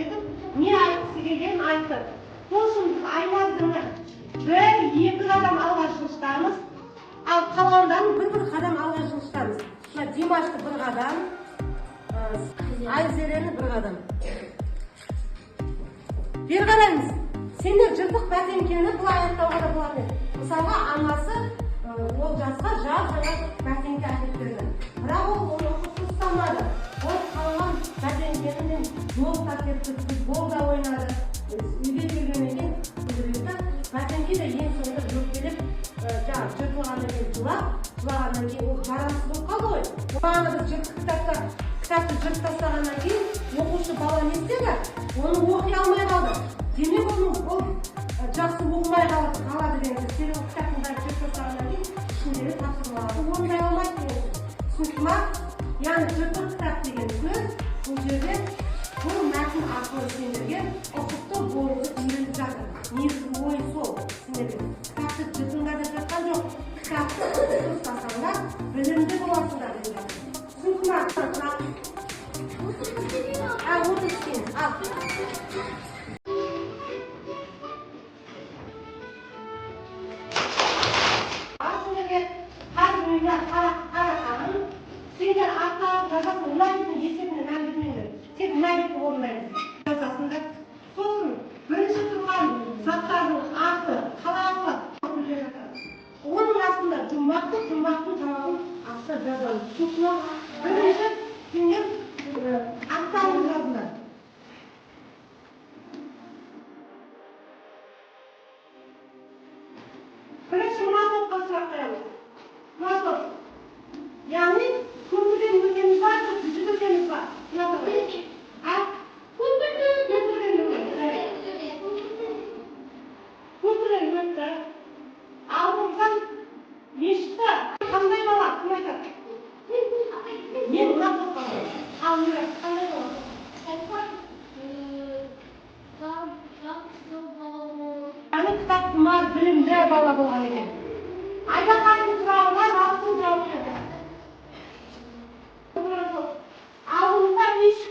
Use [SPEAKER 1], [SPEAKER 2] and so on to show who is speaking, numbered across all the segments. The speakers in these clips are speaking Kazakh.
[SPEAKER 1] етіп не айтқысы келгенін айтты. Сосын біз айлаздырмай бір-екі қадам алға жылжытамыз, ал қалғандарын бір қадам алға жылжытамыз. Димашты бір қадам, Айзерені бір қадам. Бері қараймыз. Сендер жыртық бәтеңкені бұл аяқтауға да болады. Мысалға анасы ол жасқа жаңа бәтеңке әкеліп берді. Бірақ ол оны ұстамады. Ол қалған бәтеңкені жол тартып футболда ойнады. Үйге келгеннен кейін бәтеңке де ең соңында жөкелеп жыртылғаннан кейін жылағаннан кейін ол жарамсыз болып қалды ғой. Оған біз кітапты жыртып тастағаннан кейін оқушы бала не істеді? Оны оқи алмай қалды. Демек ол жақсы оқымай қалады деген сөз. Себебі кітаптың бәрі жыртып тастағаннан кейін ішіндегі тапсырмаларды орындай алмайды деген сөз. Түсінікті ма? Яғни жыртық кітап деген сөз бұл жерде бұл мәтін арқылы сендерге ұқыпты болуды үйретіп жатыр. Негізгі ой сол. Сендерге кітапты жыртыңдар деп жатқан жоқ. Кітапты ұстасаңдар білімді боласыңдар деп жатыр. Түсінікті ма? Сендер ата жазасын ұнайтын есебіне мән бермеңдер. Тек мәлікті орындаймыз. Жазасында сосын бірінші тұрған заттардың аты, қалауы оның астында жұмбақтың талауын астында жазамыз. Сосын бірінші сендер аттарын жазыңдар. Бірінші мына топқа сұрақ қоямыз. Мына топ. Яғни көпірден өтеміз бар, жүзіп өтеміз бар. Көпірден өтті. Алдымыздан ешті. Қандай бала? Кім айтады? Мен мына топқа қоямын. Ал Мирас, қандай бала? Яғни кітаптың бар білімді бала болған екен. Айдақайдың сұрағына растың жауап берді. Алдымызда ешкі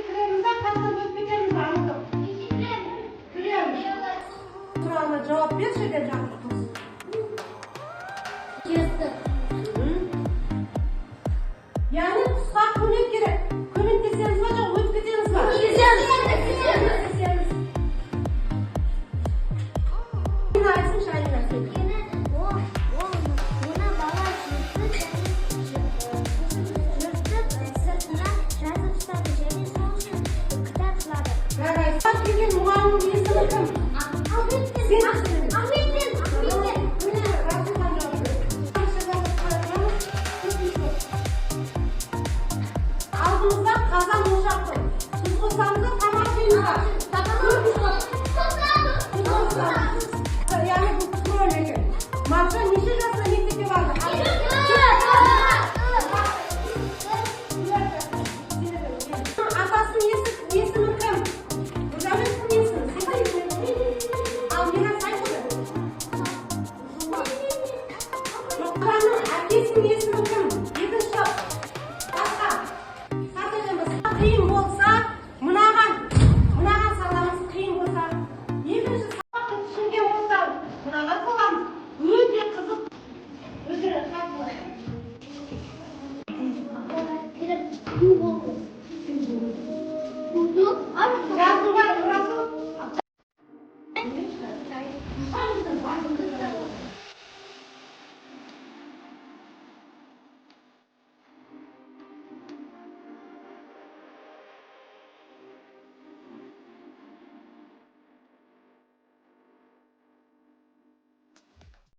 [SPEAKER 1] кіреміз да, тастап өтіп кетеміз ба? Кіреміз. Сұрағына жауап берші деп жатыр қыз. Кетті. Яғни қысқа көмек керек. Көмектесеміз ба, жоқ өтіп кетеміз ба? Көмектесеміз. Мен айтсыншы Алина сен. Келген мұғалімнің есімі кім? Алдымызда қазан ошақ тұр. Тұз қосамыз да тамақ жейміз ба? Яғни бұл күрел екен. Маржан неше жасында мектепке барды? Атасының есімі кім? Әкесінің есімі кім? Екінші топ. Басқа. Қиын болса, мынаған саламыз қиын болса. Екінші сабақты түсінген болса, мынаған саламыз. Өте қызық. Өздері қатылы. Жазуға